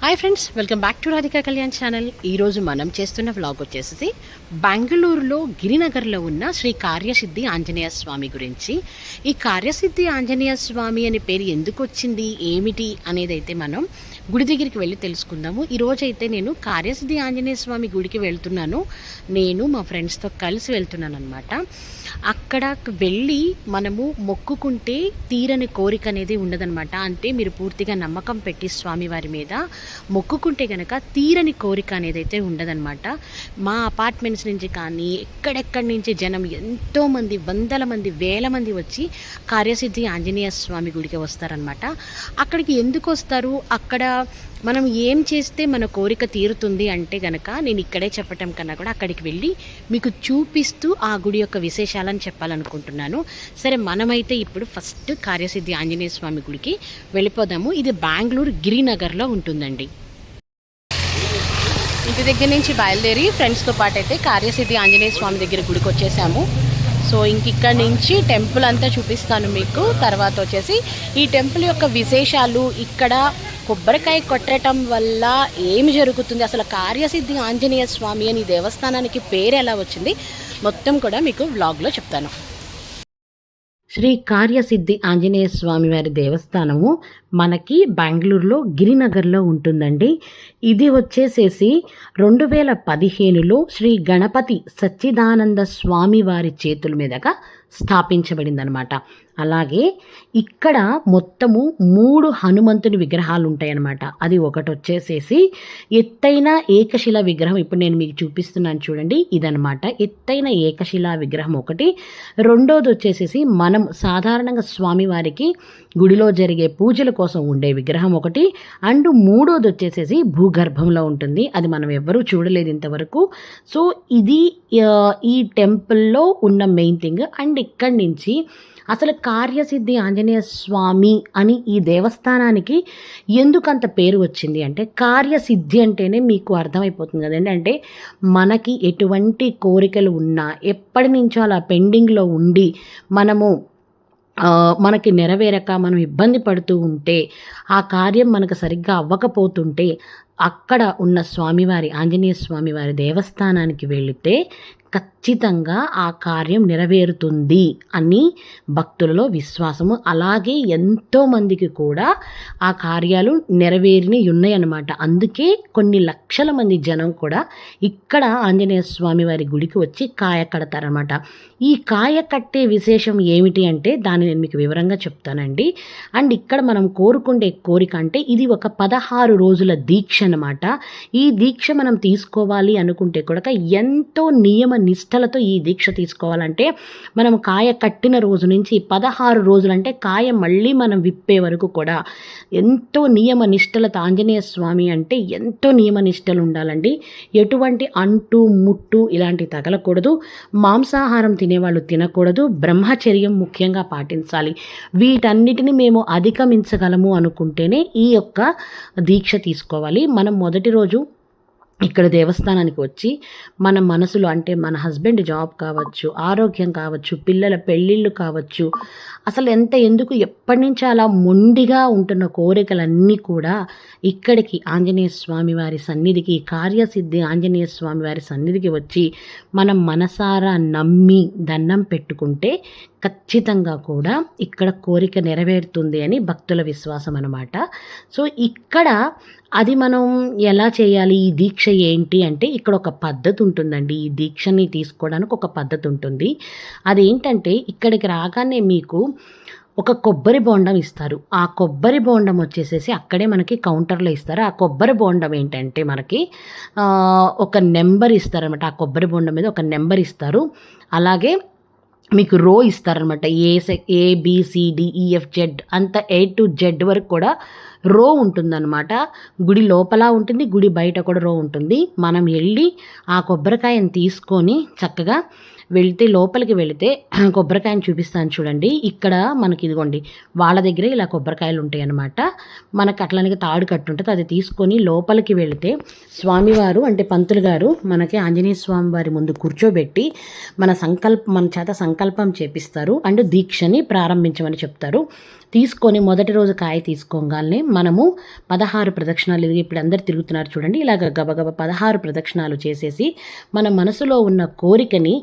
Hi friends, welcome back to Radhika Kalyan channel. ఈరోజు మనం చేస్తున్న వ్లాగ్ వచ్చేసి బెంగళూరులో గిరినగర్లో ఉన్న శ్రీ కార్యసిద్ధి ఆంజనేయ స్వామి గురించి. ఈ కార్యసిద్ధి ఆంజనేయ స్వామి అనే పేరు ఎందుకు వచ్చింది, ఏమిటి అనేది అయితే మనం గుడి దగ్గరికి వెళ్ళి తెలుసుకుందాము. ఈరోజైతే నేను కార్యసిద్ధి ఆంజనేయ స్వామి గుడికి వెళ్తున్నాను. నేను మా ఫ్రెండ్స్తో కలిసి వెళ్తున్నాను అనమాట. అక్కడ వెళ్ళి మనము మొక్కుకుంటే తీరని కోరిక అనేది ఉండదన్నమాట. అంటే మీరు పూర్తిగా నమ్మకం పెట్టి స్వామివారి మీద మొక్కుకుంటే కనుక తీరని కోరిక అనేది అయితే ఉండదన్నమాట. మా అపార్ట్మెంట్స్ నుంచి కానీ ఎక్కడెక్కడి నుంచి జనం ఎంతోమంది, వందల మంది, వేల మంది వచ్చి కార్యసిద్ధి ఆంజనేయ స్వామి గుడికి వస్తారనమాట. అక్కడికి ఎందుకు వస్తారు, అక్కడ మనం ఏం చేస్తే మన కోరిక తీరుతుంది అంటే కనుక నేను ఇక్కడే చెప్పటం కన్నా కూడా అక్కడికి వెళ్ళి మీకు చూపిస్తూ ఆ గుడి యొక్క విశేషాలను చెప్పాలనుకుంటున్నాను. సరే, మనమైతే ఇప్పుడు ఫస్ట్ కార్యసిద్ధి ఆంజనేయ స్వామి గుడికి వెళ్ళిపోదాము. ఇది బెంగళూరు గిరినగర్లో ఉంటుందండి. ఇంటి దగ్గర నుంచి బయలుదేరి ఫ్రెండ్స్తో పాటు అయితే కార్యసిద్ధి ఆంజనేయ స్వామి దగ్గర గుడికి వచ్చేసాము. సో ఇక్కడ నుంచి టెంపుల్ అంతా చూపిస్తాను మీకు. తర్వాత వచ్చేసి ఈ టెంపుల్ యొక్క విశేషాలు, ఇక్కడ కొబ్బరికాయ కొట్టడం వల్ల ఏమి జరుగుతుంది, అసలు కార్యసిద్ధి ఆంజనేయ స్వామి అని దేవస్థానానికి పేరు ఎలా వచ్చింది, మొత్తం కూడా మీకు వ్లాగ్లో చెప్తాను. శ్రీ కార్యసిద్ధి ఆంజనేయ స్వామి వారి దేవస్థానము మనకి బెంగళూరులో గిరినగర్లో ఉంటుందండి. ఇది వచ్చేసేసి 2015లో శ్రీ గణపతి సచ్చిదానంద స్వామి వారి చేతుల మీదుగా స్థాపించబడిందనమాట. అలాగే ఇక్కడ మొత్తము 3 హనుమంతుని విగ్రహాలు ఉంటాయన్నమాట. అది ఒకటి వచ్చేసేసి ఎత్తైన ఏకశిలా విగ్రహం, ఇప్పుడు నేను మీకు చూపిస్తున్నాను చూడండి, ఇదనమాట ఎత్తైన ఏకశిలా విగ్రహం ఒకటి. రెండోది వచ్చేసేసి మనం సాధారణంగా స్వామివారికి గుడిలో జరిగే పూజల కోసం ఉండే విగ్రహం ఒకటి. అండ్ మూడోది వచ్చేసేసి భూగర్భంలో ఉంటుంది, అది మనం ఎవ్వరూ చూడలేదు ఇంతవరకు. సో ఇది ఈ టెంపుల్లో ఉన్న మెయిన్ థింగ్. అండ్ ఇక్కడి నుంచి అసలు కార్యసిద్ధి ఆంజనేయ స్వామి అని ఈ దేవస్థానానికి ఎందుకంత పేరు వచ్చింది అంటే, కార్యసిద్ధి అంటేనే మీకు అర్థమైపోతుంది కదండి. అంటే మనకి ఎటువంటి కోరికలు ఉన్నా, ఎప్పటి నుంచో అలా పెండింగ్లో ఉండి మనకి నెరవేరక మనం ఇబ్బంది పడుతూ ఉంటే, ఆ కార్యం మనకు సరిగ్గా అవ్వకపోతుంటే అక్కడ ఉన్న స్వామివారి ఆంజనేయ స్వామివారి దేవస్థానానికి వెళితే ఖచ్చితంగా ఆ కార్యం నెరవేరుతుంది అని భక్తులలో విశ్వాసము. అలాగే ఎంతోమందికి కూడా ఆ కార్యాలు నెరవేరిని ఉన్నాయన్నమాట. అందుకే కొన్ని లక్షల మంది జనం కూడా ఇక్కడ ఆంజనేయ స్వామి వారి గుడికి వచ్చి కాయ కడతారనమాట. ఈ కాయ కట్టే విశేషం ఏమిటి అంటే దాన్ని నేను మీకు వివరంగా చెప్తానండి. అండ్ ఇక్కడ మనం కోరుకుండే కోరిక అంటే ఇది ఒక 16 రోజుల దీక్ష అనమాట. ఈ దీక్ష మనం తీసుకోవాలి అనుకుంటే కూడా ఎంతో నియమ నిష్టలతో ఈ దీక్ష తీసుకోవాలంటే, మనం కాయ కట్టిన రోజు నుంచి 16 రోజులంటే కాయ మళ్ళీ మనం విప్పే వరకు కూడా ఎంతో నియమ నిష్టలతో, ఆంజనేయ స్వామి అంటే ఎంతో నియమ నిష్టలు ఉండాలండి. ఎటువంటి అంటు ముట్టు ఇలాంటివి తగలకూడదు, మాంసాహారం తినేవాళ్ళు తినకూడదు, బ్రహ్మచర్యం ముఖ్యంగా పాటించాలి. వీటన్నిటిని మేము అధిగమించగలము అనుకుంటేనే ఈ యొక్క దీక్ష తీసుకోవాలి. మనం మొదటి రోజు ఇక్కడ దేవస్థానానికి వచ్చి మన మనసులో, అంటే మన హస్బెండ్ జాబ్ కావచ్చు, ఆరోగ్యం కావచ్చు, పిల్లల పెళ్ళిళ్ళు కావచ్చు, అసలు ఎందుకు ఎప్పటి నుంచి అలా మొండిగా ఉంటున్న కోరికలన్నీ కూడా ఇక్కడికి ఆంజనేయ స్వామి వారి సన్నిధికి, కార్యసిద్ధి ఆంజనేయ స్వామి వారి సన్నిధికి వచ్చి మనం మనసారా నమ్మి దండం పెట్టుకుంటే ఖచ్చితంగా కూడా ఇక్కడ కోరిక నెరవేరుతుంది అని భక్తుల విశ్వాసం అన్నమాట. సో ఇక్కడ అది మనం ఎలా చేయాలి, ఈ దీక్ష ఏంటి అంటే ఇక్కడ ఒక పద్ధతి ఉంటుందండి. ఈ దీక్షని తీసుకోవడానికి ఒక పద్ధతి ఉంటుంది. అదేంటంటే ఇక్కడికి రాగానే మీకు ఒక కొబ్బరి బోండం ఇస్తారు. ఆ కొబ్బరి బోండం వచ్చేసేసి అక్కడే మనకి కౌంటర్లో ఇస్తారు. ఆ కొబ్బరి బోండం ఏంటంటే మనకి ఒక నెంబర్ ఇస్తారనమాట. ఆ కొబ్బరి బోండం మీద ఒక నెంబర్ ఇస్తారు. అలాగే మీకు రో ఇస్తారనమాట. ABCDEFZ అంత A to Z వరకు కూడా రో ఉంటుందన్నమాట. గుడి లోపల ఉంటుంది, గుడి బయట కూడా రో ఉంటుంది. మనం వెళ్ళి ఆ కొబ్బరికాయను తీసుకొని చక్కగా వెళితే, లోపలికి వెళితే కొబ్బరికాయను చూపిస్తాను చూడండి. ఇక్కడ మనకి ఇదిగోండి, వాళ్ళ దగ్గరే ఇలా కొబ్బరికాయలు ఉంటాయి అన్నమాట. మనకు అట్లానే తాడు కట్టు ఉంటుంది, అది తీసుకొని లోపలికి వెళితే స్వామివారు అంటే పంతులు గారు మనకి ఆంజనేయ స్వామి వారి ముందు కూర్చోబెట్టి మన చేత సంకల్పం చేపిస్తారు. అండ్ దీక్షని ప్రారంభించమని చెప్తారు. తీసుకొని మొదటి రోజు కాయ తీసుకోగానే మనము 16 ప్రదక్షిణాలు, ఇది ఇప్పుడు అందరు తిరుగుతున్నారు చూడండి, ఇలాగ గబగబ 16 ప్రదక్షిణాలు చేసేసి మన మనసులో ఉన్న కోరికని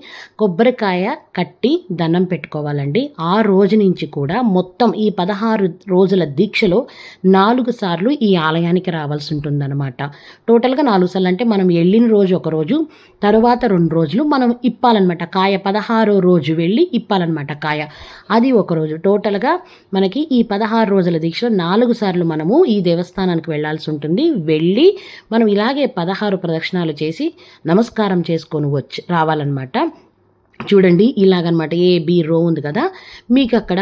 కొబ్బరికాయ కట్టి దండం పెట్టుకోవాలండి. ఆ రోజు నుంచి కూడా మొత్తం ఈ 16 రోజుల దీక్షలో 4 సార్లు ఈ ఆలయానికి రావాల్సి ఉంటుందన్నమాట. టోటల్గా 4 సార్లు అంటే మనం వెళ్ళిన రోజు ఒకరోజు, తరువాత 2 రోజులు మనం ఇప్పాలన్నమాట కాయ. 16వ రోజు వెళ్ళి ఇప్పాలన్నమాట కాయ, అది ఒకరోజు. టోటల్గా మనకి ఈ 16 రోజుల దీక్షలో 4 సార్లు మనము ఈ దేవస్థానానికి వెళ్ళాల్సి ఉంటుంది. వెళ్ళి మనం ఇలాగే 16 ప్రదక్షిణాలు చేసి నమస్కారం చేసుకొని రావాలన్నమాట. చూడండి ఇలాగనమాట, AB రో ఉంది కదా, మీకు అక్కడ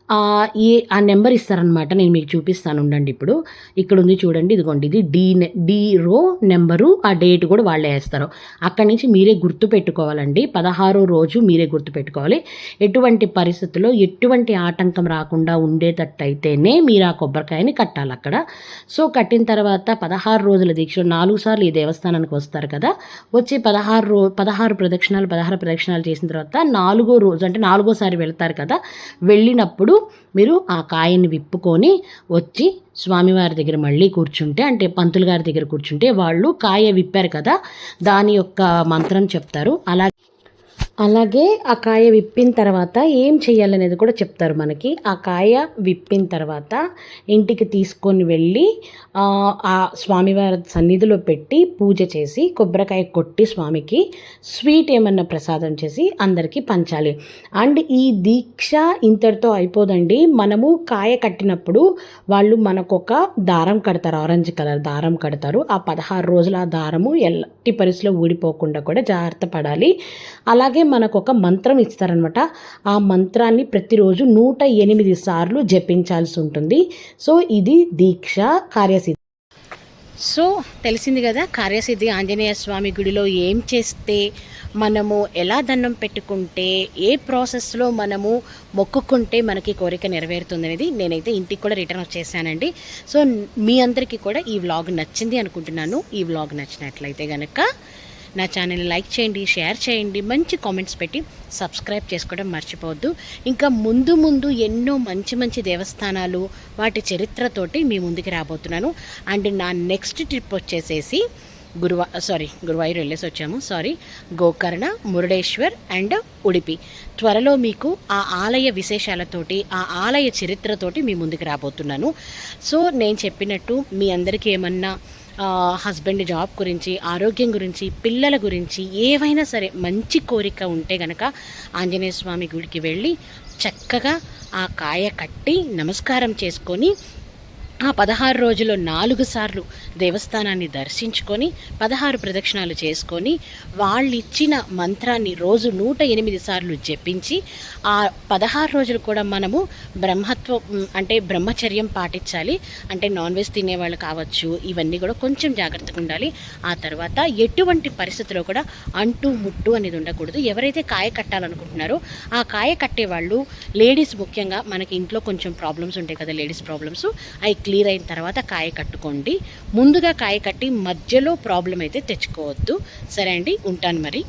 ఆ నెంబర్ ఇస్తారనమాట. నేను మీకు చూపిస్తాను ఉండండి. ఇప్పుడు ఇక్కడ ఉంది చూడండి, ఇదిగోండి, ఇది డి రో నెంబరు, ఆ డేట్ కూడా వాళ్ళే వేస్తారు. అక్కడి నుంచి మీరే గుర్తు పెట్టుకోవాలండి. 16వ రోజు మీరే గుర్తు పెట్టుకోవాలి. ఎటువంటి పరిస్థితుల్లో ఎటువంటి ఆటంకం రాకుండా ఉండేటట్టయితేనే మీరు ఆ కొబ్బరికాయని కట్టాలి అక్కడ. సో కట్టిన తర్వాత 16 రోజుల దీక్ష 4 సార్లు ఈ దేవస్థానానికి వస్తారు కదా, వచ్చి 16 ప్రదక్షిణాలు చేసిన తర్వాత 4వ రోజు అంటే 4వసారి వెళ్తారు కదా, వెళ్ళినప్పుడు మీరు ఆ కాయని విప్పుకొని వచ్చి స్వామివారి దగ్గర మళ్ళీ కూర్చుంటే, అంటే పంతులు గారి దగ్గర కూర్చుంటే వాళ్ళు కాయ విప్పారు కదా దాని యొక్క మంత్రం చెప్తారు. అలాగే ఆ కాయ విప్పిన తర్వాత ఏం చేయాలనేది కూడా చెప్తారు మనకి. ఆ కాయ విప్పిన తర్వాత ఇంటికి తీసుకొని వెళ్ళి ఆ స్వామివారి సన్నిధిలో పెట్టి పూజ చేసి కొబ్బరికాయ కొట్టి స్వామికి స్వీట్ ఏమన్నా ప్రసాదం చేసి అందరికీ పంచాలి. అండ్ ఈ దీక్ష ఇంతటితో అయిపోదండి. మనము కాయ కట్టినప్పుడు వాళ్ళు మనకొక దారం కడతారు, ఆరెంజ్ కలర్ దారం కడతారు. ఆ 16 రోజుల ఆ దారము ఎలాంటి పరిస్థితిలో ఊడిపోకుండా కూడా జాగ్రత్త పడాలి. అలాగే మనకు ఒక మంత్రం ఇస్తారనమాట. ఆ మంత్రాన్ని ప్రతిరోజు 108 సార్లు జపించాల్సి ఉంటుంది. సో ఇది దీక్ష కార్యసిద్ధి. సో తెలిసింది కదా, కార్యసిద్ధి ఆంజనేయ స్వామి గుడిలో ఏం చేస్తే, మనము ఎలా దండం పెట్టుకుంటే, ఏ ప్రాసెస్లో మనము మొక్కుకుంటే మనకి కోరిక నెరవేరుతుంది అనేది నేనైతే ఇంటికి కూడా రిటర్న్ వచ్చేసానండి. సో మీ అందరికీ కూడా ఈ వ్లాగ్ నచ్చింది అనుకుంటున్నాను. ఈ వ్లాగ్ నచ్చినట్లయితే కనుక నా ఛానల్ని లైక్ చేయండి, షేర్ చేయండి, మంచి కామెంట్స్ పెట్టి సబ్స్క్రైబ్ చేసుకోవడం మర్చిపోవద్దు. ఇంకా ముందు ఎన్నో మంచి దేవస్థానాలు వాటి చరిత్రతోటి మీ ముందుకు రాబోతున్నాను. అండ్ నా నెక్స్ట్ ట్రిప్ వచ్చేసేసి గురువాయూర్ వెళ్ళేసి వచ్చాము, గోకర్ణ, మురుడేశ్వర్ అండ్ ఉడిపి. త్వరలో మీకు ఆ ఆలయ విశేషాలతోటి, ఆ ఆలయ చరిత్రతోటి మీ ముందుకు రాబోతున్నాను. సో నేను చెప్పినట్టు మీ అందరికీ ఏమన్నా హస్బెండ్ జాబ్ గురించి, ఆరోగ్యం గురించి, పిల్లల గురించి ఏవైనా సరే మంచి కోరిక ఉంటే గనక ఆంజనేయ స్వామి గుడికి వెళ్ళి చక్కగా ఆ కాయ కట్టి నమస్కారం చేసుకొని ఆ 16 రోజుల్లో 4 సార్లు దేవస్థానాన్ని దర్శించుకొని 16 ప్రదక్షిణాలు చేసుకొని వాళ్ళు ఇచ్చిన మంత్రాన్ని రోజు 108 సార్లు జపించి ఆ 16 రోజులు కూడా మనము అంటే బ్రహ్మచర్యం పాటించాలి. అంటే నాన్ వెజ్ తినేవాళ్ళు కావచ్చు, ఇవన్నీ కూడా కొంచెం జాగ్రత్తగా ఉండాలి. ఆ తర్వాత ఎటువంటి పరిస్థితుల్లో కూడా అంటు ముట్టు అనేది ఉండకూడదు. ఎవరైతే కాయ కట్టాలనుకుంటున్నారో ఆ కాయ కట్టేవాళ్ళు లేడీస్, ముఖ్యంగా మనకి ఇంట్లో కొంచెం ప్రాబ్లమ్స్ ఉంటాయి కదా, లేడీస్ ప్రాబ్లమ్స్, అవి క్లియర్ అయిన తర్వాత కాయ కట్టుకోండి. ముందుగా కాయ కట్టి మధ్యలో ప్రాబ్లం అయితే తెచ్చుకోవద్దు. సరే అండి, ఉంటాను మరి.